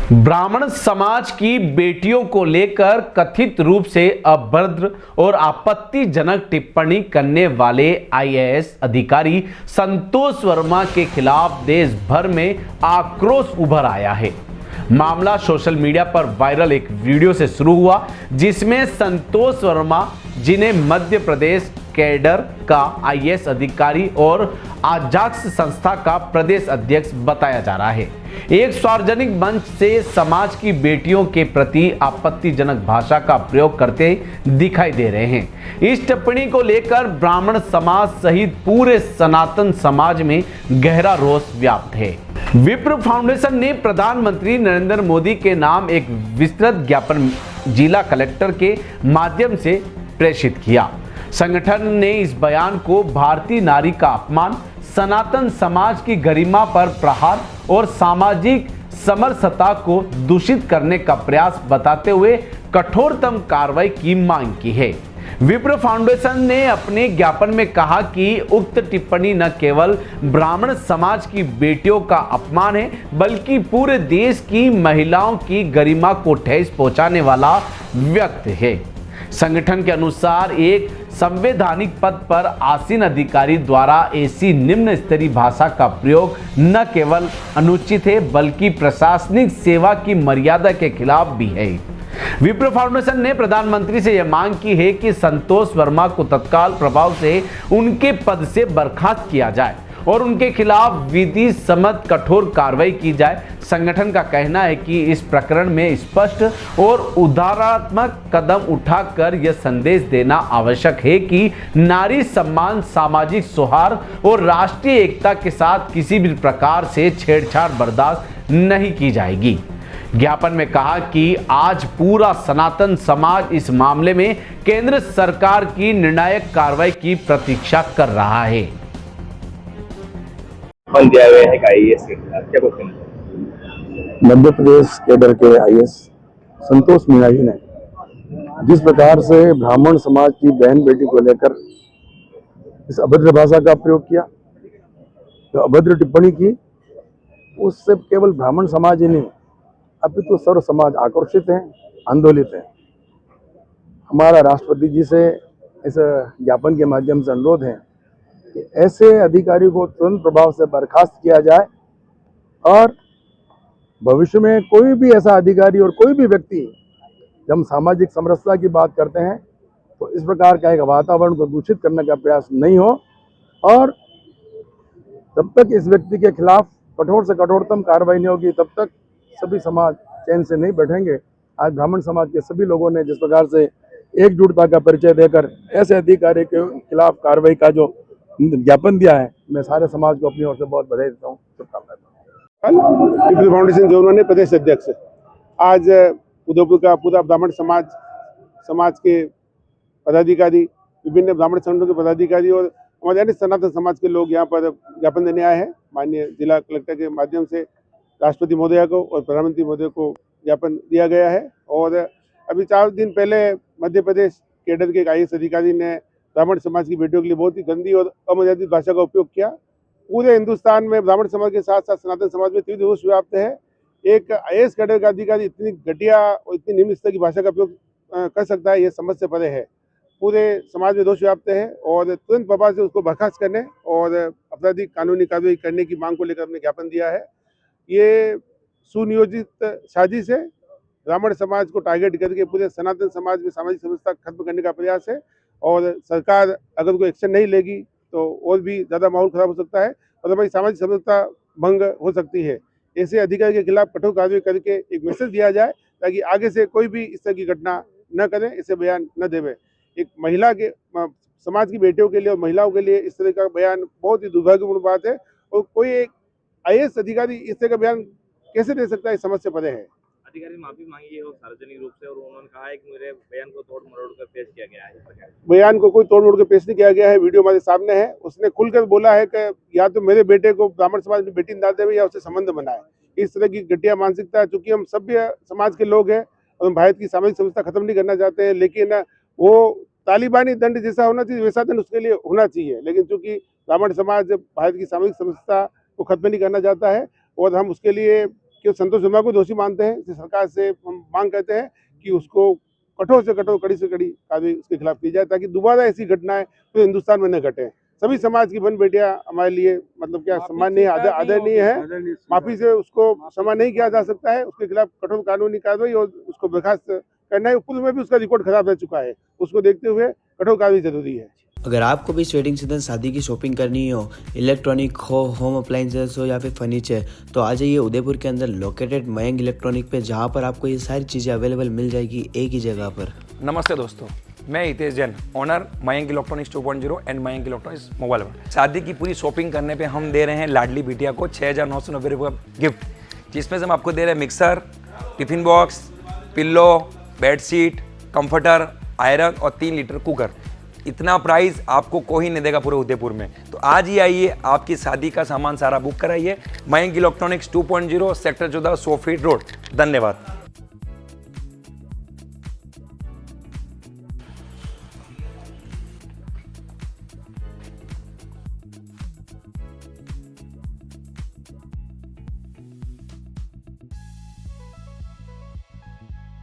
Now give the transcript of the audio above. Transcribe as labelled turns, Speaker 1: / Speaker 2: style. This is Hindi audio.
Speaker 1: ब्राह्मण समाज की बेटियों को लेकर कथित रूप से अभद्र और आपत्तिजनक टिप्पणी करने वाले आईएएस अधिकारी संतोष वर्मा के खिलाफ देश भर में आक्रोश उभर आया है। मामला सोशल मीडिया पर वायरल एक वीडियो से शुरू हुआ, जिसमें संतोष वर्मा, जिन्हें मध्य प्रदेश कैडर का आईएएस अधिकारी और अजाक्स संस्था का प्रदेश अध्यक्ष बताया जा रहा है, एक सार्वजनिक मंच से समाज की बेटियों के प्रति आपत्तिजनक भाषा का प्रयोग करते दिखाई दे रहे हैं। इस टिप्पणी को लेकर ब्राह्मण समाज सहित पूरे सनातन समाज में गहरा रोष व्याप्त है। विप्र फाउंडेशन ने प्रधानमंत्री नरेंद्र मोदी के नाम एक विस्तृत ज्ञापन जिला कलेक्टर के माध्यम से प्रेषित किया। संगठन ने इस बयान को भारतीय नारी का अपमान, सनातन समाज की गरिमा पर प्रहार और सामाजिक समरसता को दूषित करने का प्रयास बताते हुए कठोरतम कार्रवाई की मांग की है। विप्र फाउंडेशन ने अपने ज्ञापन में कहा कि उक्त टिप्पणी न केवल ब्राह्मण समाज की बेटियों का अपमान है, बल्कि पूरे देश की महिलाओं की गरिमा को ठेस पहुंचाने वाला व्यक्ति है। संगठन के अनुसार एक संवैधानिक पद पर आसीन अधिकारी द्वारा ऐसी निम्न स्तरीय भाषा का प्रयोग न केवल अनुचित है, बल्कि प्रशासनिक सेवा की मर्यादा के खिलाफ भी है। विप्र फाउंडेशन ने प्रधानमंत्री से यह मांग की है कि संतोष वर्मा को तत्काल प्रभाव से उनके पद से बर्खास्त किया जाए और उनके खिलाफ विधि सम्मत कठोर कार्रवाई की जाए। संगठन का कहना है कि इस प्रकरण में स्पष्ट और उदारात्मक कदम उठाकर यह संदेश देना आवश्यक है कि नारी सम्मान, सामाजिक सौहार्द और राष्ट्रीय एकता के साथ किसी भी प्रकार से छेड़छाड़ बर्दाश्त नहीं की जाएगी। ज्ञापन में कहा कि आज पूरा सनातन समाज इस मामले में केंद्र सरकार की निर्णायक कार्रवाई की प्रतीक्षा कर रहा है।
Speaker 2: दिया गया है आईएएस के खिलाफ क्या बोलते हैं?
Speaker 3: मध्य प्रदेश कैडर के आईएएस संतोष मीणा जी ने जिस प्रकार से ब्राह्मण समाज की बहन बेटी को लेकर इस अभद्र भाषा का प्रयोग किया, जो अभद्र टिप्पणी की, उससे केवल ब्राह्मण समाज ही नहीं, अपितु सर्व समाज आक्रोशित है, आंदोलित है। हमारा राष्ट्रपति जी से इस ज्ञापन के माध्यम से अनुरोध है कि ऐसे अधिकारी को तुरंत प्रभाव से बर्खास्त किया जाए और भविष्य में कोई भी ऐसा अधिकारी और कोई भी व्यक्ति, जब हम सामाजिक समरसता की बात करते हैं तो इस प्रकार का एक वातावरण को दूषित करने का प्रयास नहीं हो, और जब तक इस व्यक्ति के खिलाफ कठोर से कठोरतम कार्रवाई नहीं होगी तब तक सभी समाज चैन से नहीं बैठेंगे। आज ब्राह्मण समाज के सभी लोगों ने जिस प्रकार से एकजुटता का परिचय देकर ऐसे अधिकारी के खिलाफ कार्रवाई का जो ज्ञापन दिया है, मैं सारे समाज को अपनी ओर से बहुत बधाई देता हूँ, शुभकामनाएं।
Speaker 4: विप्र फाउंडेशन जोन ने प्रदेश अध्यक्ष आज उदयपुर का पूरा ब्राह्मण समाज के पदाधिकारी, विभिन्न ब्राह्मण संगठनों के पदाधिकारी और हमारे अन्य सनातन समाज के लोग यहाँ पर ज्ञापन देने आए हैं। माननीय जिला कलेक्टर के माध्यम से राष्ट्रपति महोदय को और प्रधानमंत्री महोदय को ज्ञापन दिया गया है। और अभी 4 दिन पहले मध्य प्रदेश कैडर के एक आईएएस अधिकारी ने ब्राह्मण समाज की बेटियों के लिए बहुत ही गंदी और अमर्यादित भाषा का उपयोग किया। पूरे हिंदुस्तान में ब्राह्मण समाज के साथ साथ सनातन समाज में तीव्र रोष व्याप्त है। एक आईएएस कैडर का अधिकारी इतनी घटिया और इतनी निम्न स्तर की भाषा का उपयोग कर सकता है, यह समझ से परे है। पूरे समाज में रोष व्याप्त है और तुरंत प्रभाव से उसको बर्खास्त करने और आपराधिक कानूनी कार्रवाई करने की मांग को लेकर हमने ज्ञापन दिया है। ये सुनियोजित साजिश है, ब्राह्मण समाज को टारगेट करके पूरे सनातन समाज में सामाजिक समरसता खत्म करने का प्रयास है। और सरकार अगर कोई एक्शन नहीं लेगी तो और भी ज़्यादा माहौल खराब हो सकता है और हमारी सामाजिक समरसता भंग हो सकती है। ऐसे अधिकारी के खिलाफ कठोर कार्रवाई करके एक मैसेज दिया जाए ताकि आगे से कोई भी इस तरह की घटना न करे, इसे बयान न देवे। एक महिला के समाज की बेटियों के लिए और महिलाओं के लिए इस तरह का बयान बहुत ही दुर्भाग्यपूर्ण बात है, और कोई एक आईएएस अधिकारी इस तरह का बयान कैसे दे सकता है, समझ से परे है।
Speaker 2: अधिकारी माफी मांगी है और सार्वजनिक रूप से, और उन्होंने कहा है कि मेरे बयान को तोड़ मरोड़ कर पेश किया गया है।
Speaker 4: बयान को कोई तोड़ मोड़ कर पेश नहीं किया गया है, वीडियो हमारे सामने है। उसने खुलकर बोला है कि या तो मेरे बेटे को ब्राह्मण समाज में बेटी ना देवे या उससे संबंध बनाए। इस तरह की घटिया मानसिकता, चूंकि हम सभ्य समाज के लोग हैं और हम भारत की सामाजिक समरसता खत्म नहीं करना चाहते हैं, लेकिन वो तालिबानी दंड जैसा होना चाहिए वैसा दंड उसके लिए होना चाहिए। लेकिन चूंकि ब्राह्मण समाज भारत की सामाजिक समरसता को खत्म नहीं करना चाहता है और हम उसके लिए कि संतोष वर्मा को दोषी मानते हैं। सरकार से हम मांग करते हैं कि उसको कठोर से कठोर, कड़ी से कड़ी कार्रवाई उसके खिलाफ की जाए, ताकि दोबारा ऐसी घटनाएं तो हिंदुस्तान में न घटे। सभी समाज की बहन बेटियां हमारे लिए मतलब क्या सम्माननीय, आदरणीय है। माफी से उसको क्षमा नहीं किया जा सकता है। उसके खिलाफ कठोर कानूनी कार्रवाई और उसको बर्खास्त करना है। पूर्व में भी उसका रिकॉर्ड खराब रह चुका है, उसको देखते हुए कठोर कार्रवाई जरूरी है।
Speaker 5: अगर आपको भी इस वेडिंग सीजन शादी की शॉपिंग करनी हो, इलेक्ट्रॉनिक हो, होम अप्लाइंसेस हो या फिर फर्नीचर, तो आ जाइए उदयपुर के अंदर लोकेटेड मयंक इलेक्ट्रॉनिक पे, जहाँ पर आपको ये सारी चीज़ें अवेलेबल मिल जाएगी एक ही जगह पर।
Speaker 6: नमस्ते दोस्तों, मैं Hitesh Jain, owner Mayank electronics 2.0 and Mayank electronics mobile पर। शादी की पूरी शॉपिंग करने पे हम दे रहे हैं लाडली बिटिया को 6,990 रुपये का गिफ्ट, जिसमें से हम आपको दे रहे हैं mixer, tiffin box, pillow, bedsheet, comforter, iron और 3 लीटर कुकर। इतना प्राइस आपको कोई नहीं देगा पूरे उदयपुर में। तो आज ही आइए, आपकी शादी का सामान सारा बुक कराइए। Mayank electronics 2.0 sector 14 100 feet road. धन्यवाद।